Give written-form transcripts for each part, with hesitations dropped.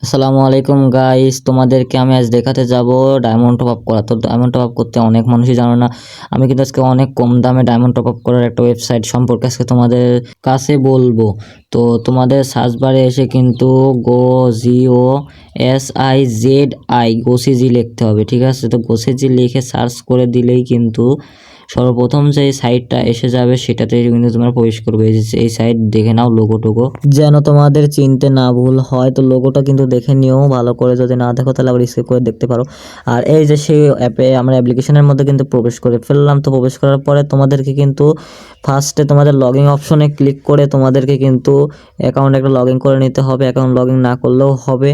আসসালামু আলাইকুম গাইস, তোমাদেরকে আমি আজ দেখাতে যাব ডায়মন্ড টপ আপ করা। তো ডায়মন্ড টপ আপ করতে অনেক মানুষই জানো না। আমি কিন্তু আজকে অনেক কম দামে ডায়মন্ড টপ আপ করার একটা ওয়েবসাইট সম্পর্কে আজকে তোমাদের কাছে বলবো। তো তোমাদের সার্চ বারে এসে কিন্তু GOSIZI লিখতে হবে, ঠিক আছে? তো GOSIZI লিখে সার্চ করে দিলেই কিন্তু সর্বপ্রথম যে সাইটটা এসে যাবে সেটাতে কিন্তু তোমরা প্রবেশ করবে। এই সাইট দেখে নাও, লোগো টোগো যেন তোমাদের চিনতে না ভুল হয়। তো লোগোটা কিন্তু দেখে নিও ভালো করে, যদি না দেখো তাহলে আবার স্কিপ করে দেখতে পারো। আর এই যে সেই অ্যাপে আমরা অ্যাপ্লিকেশনের মধ্যে কিন্তু প্রবেশ করে ফেললাম। তো প্রবেশ করার পরে তোমাদেরকে কিন্তু ফার্স্টে তোমাদের লগইন অপশনে ক্লিক করে তোমাদেরকে কিন্তু অ্যাকাউন্ট একটা লগইন করে নিতে হবে। অ্যাকাউন্ট লগইন না করলেও হবে।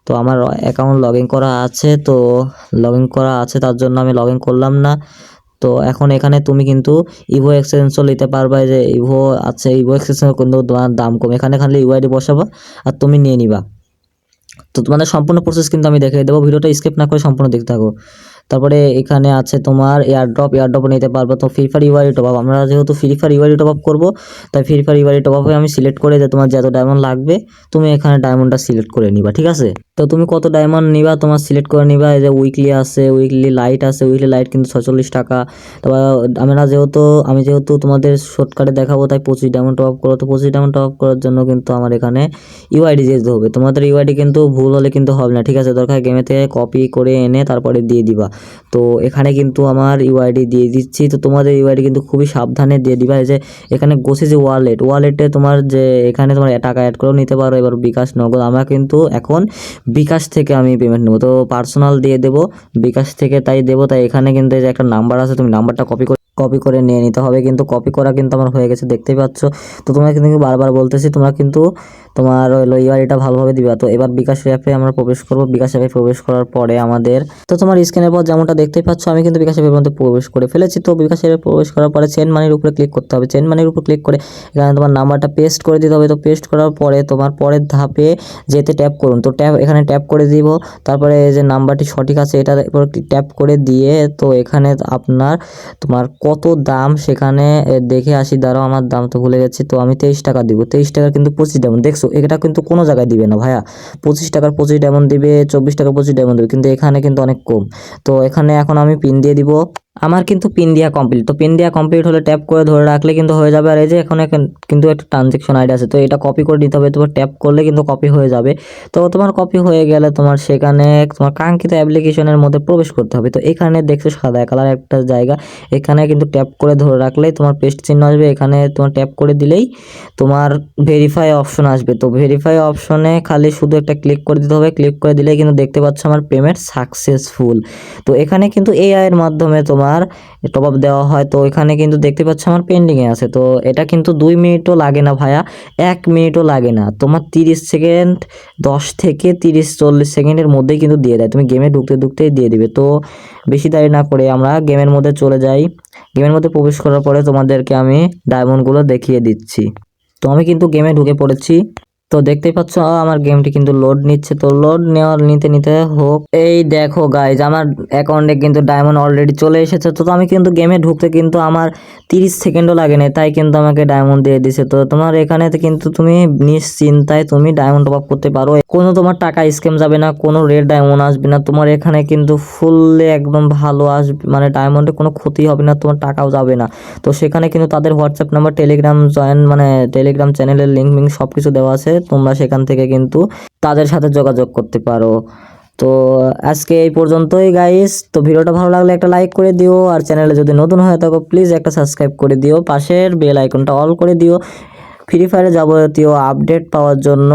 তো আমার অ্যাকাউন্ট লগইন করা আছে, তো লগইন করা আছে তার জন্য আমি লগইন করলাম না। তো এখন এখানে তুমি কিন্তু ইভো এক্সচেঞ্জও নিতে পারবা। যে ইভো আছে, ইভো এক্সচেঞ্জের কিন্তু তোমার দাম কম। এখানে খালি ইউআইডি বসাবা আর তুমি নিয়ে নিবা। তো তোমাদের সম্পূর্ণ প্রসেস কিন্তু আমি দেখিয়ে দেবো, ভিডিওটা স্কিপ না করে সম্পূর্ণ দেখতে থাকো। তারপরে এখানে আছে তোমার এয়ারড্রপও নিতে পারবো। তো free fire UID top up, আমরা যেহেতু free fire UID top up করবো, তাই ফ্রি ফায়ার ইউআইডি টপ আপে আমি সিলেক্ট করে যে তোমার যত ডায়মন্ড লাগবে তুমি এখানে ডায়মন্ডটা সিলেক্ট করে নিবা, ঠিক আছে? তো তুমি কত ডায়মন্ড নিবা তোমার সিলেক্ট করে নিবা। এই যে উইকলি আছে, উইকলি লাইট আছে, উইকলি লাইট কিন্তু 46 টাকা। তারপর আমি যেহেতু তোমাদের শর্টকাটে দেখাবো তাই 25 ডায়মন্ড টপ আপ করো। তো 25 ডায়মন্ড টপ আপ করার জন্য কিন্তু আমার এখানে ইউআইডি যেতে হবে। তোমাদের ইউআইডি কিন্তু ভুল হলে কিন্তু হবে না, ঠিক আছে? দরকার গেমে থেকে কপি করে এনে তারপরে দিয়ে দিবা। তো এখানে কিন্তু আমার ইউআইডি দিয়ে দিচ্ছি। তো তোমাদের ইউআইডি কিন্তু খুবই সাবধানে দিয়ে দিবা। এই যে এখানে GOSIZI ওয়ালেটে তোমার যে এখানে তোমার টাকা অ্যাড করেও নিতে পারো। এবার বিকাশ, নগদ, আমরা কিন্তু এখন বিকাশ থেকে আমি পেমেন্ট নেবো। তো পার্সোনাল দিয়ে দেবো বিকাশ থেকে, তাই দেবো। তাই এখানে কিন্তু এই যে একটা নাম্বার আছে, তুমি নাম্বারটা কপি করে নিয়ে নিতে হবে। কিন্তু কপি করা কিন্তু আমার হয়ে গেছে, দেখতেই পাচ্ছ। তো তোমরা কিন্তু বারবার বলতেছি, তোমরা কিন্তু তোমার ইউআইডিটা ভালোভাবে দিবা। তো এবার বিকাশ অ্যাপে আমরা প্রবেশ করব। বিকাশ অ্যাপে প্রবেশ করার পরে আমাদের তো তোমার স্ক্রিনের পর যেমনটা দেখতেই পাচ্ছ আমি কিন্তু বিকাশ অ্যাপের মধ্যে প্রবেশ করে ফেলেছি। তো বিকাশ অ্যাপে প্রবেশ করার পরে চেন মানির উপরে ক্লিক করতে হবে। চেন মানির উপর ক্লিক করে এখানে তোমার নাম্বারটা পেস্ট করে দিতে হবে। তো পেস্ট করার পরে তোমার পরের ধাপে যেতে ট্যাপ করুন। তো এখানে ট্যাপ করে দিব। তারপরে যে নাম্বারটি সঠিক আছে এটার উপর ট্যাপ করে দিয়ে তো এখানে তোমার কত দাম সেখানে দেখে আসি। দাঁড়াও, আমার দাম তো ভুলে গেছি। তো আমি 23 টাকা দিব। 23 টাকা কিন্তু 25 ডায়মন্ড। দেখছো, এটা কিন্তু কোনো জায়গায় দিবে না ভাইয়া। 25 টাকার 25 ডায়মন্ড দিবে, 24 টাকা 25 ডায়মন্ড দিবে, কিন্তু এখানে কিন্তু অনেক কম। তো এখানে এখন আমি পিন দিয়ে দিব। আমার কিন্তু পিন দেওয়া কমপ্লিট। তো পিন দেওয়া কমপ্লিট হলে ট্যাপ করে ধরে রাখলে কিন্তু হয়ে যাবে। আর এই যে এখন কিন্তু একটা ট্রানজেকশন আইডি আছে, তো এটা কপি করে দিতে হবে। তোমার ট্যাপ করলে কিন্তু কপি হয়ে যাবে। তো তোমার কপি হয়ে গেলে তোমার সেখানে তোমার কাঙ্ক্ষিত অ্যাপ্লিকেশনের মধ্যে প্রবেশ করতে হবে। তো এখানে দেখছো সাদা কালার একটা জায়গা, এখানে কিন্তু ট্যাপ করে ধরে রাখলেই তোমার পেস্ট চিহ্ন আসবে। এখানে তোমার ট্যাপ করে দিলেই তোমার ভেরিফাই অপশন আসবে। তো ভেরিফাই অপশনে খালি শুধু একটা ক্লিক করে দিতে হবে। ক্লিক করে দিলে কিন্তু দেখতে পাচ্ছ আমার পেমেন্ট সাকসেসফুল। তো এখানে কিন্তু এআই এর মাধ্যমে তোমার টপ আপ দেওয়া হয়। তো এখানে কিন্তু দেখতে পাচ্ছ আমার পেন্ডিংয়ে আছে। তো এটা কিন্তু 2 মিনিটও লাগে না ভাইয়া, 1 মিনিটও লাগে না। তোমার 30 সেকেন্ড, 10 থেকে 30-40 সেকেন্ডের মধ্যেই কিন্তু দিয়ে দেয়। তুমি গেমে ঢুকতেই দিয়ে দিবে। তো বেশি দেরি না করে আমরা গেমের মধ্যে চলে যাই। গেমের মধ্যে প্রবেশ করার পরে তোমাদেরকে আমি ডায়মন্ডগুলো দেখিয়ে দিচ্ছি। তো আমি কিন্তু গেমে ঢুকে পড়েছি। তো দেখতেই পাচ্ছ আমার গেমটি কিন্তু লোড নিচ্ছে। তো লোড নিতে হোক। এই দেখো গাইজ, আমার অ্যাকাউন্টে কিন্তু ডায়মন্ড অলরেডি চলে এসেছে। তো আমি কিন্তু গেমে ঢুকতে কিন্তু আমার 30 সেকেন্ডও লাগে না, তাই কিন্তু আমাকে ডায়মন্ড দিয়ে দিছে। তো তোমার এখানে কিন্তু তুমি নিশ্চিন্তায় তুমি ডায়মন্ড টপ আপ করতে পারো। কোনো তোমার টাকা স্ক্যাম যাবে না, কোনো রেড ডায়মন্ড আসবে না। তোমার এখানে কিন্তু ফুললি একদম ভালো আসবে, মানে ডায়মন্ডে কোনো ক্ষতি হবে না, তোমার টাকাও যাবে না। তো সেখানে কিন্তু তাদের হোয়াটসঅ্যাপ নাম্বার, টেলিগ্রাম মানে টেলিগ্রাম চ্যানেলের লিঙ্ক সব কিছু দেওয়া আছে। তোমরা সেখান থেকে কিন্তু তাদের সাথে যোগাযোগ করতে পারো। তো আজকে এই পর্যন্তই গাইস। তো ভিডিওটা ভালো লাগলে একটা লাইক করে দিও, আর চ্যানেলে যদি নতুন হয়ে থাকো প্লিজ একটা সাবস্ক্রাইব করে দিও, পাশের বেল আইকনটা অল করে দিও ফ্রি ফায়ারে যাবতীয় আপডেট পাওয়ার জন্য।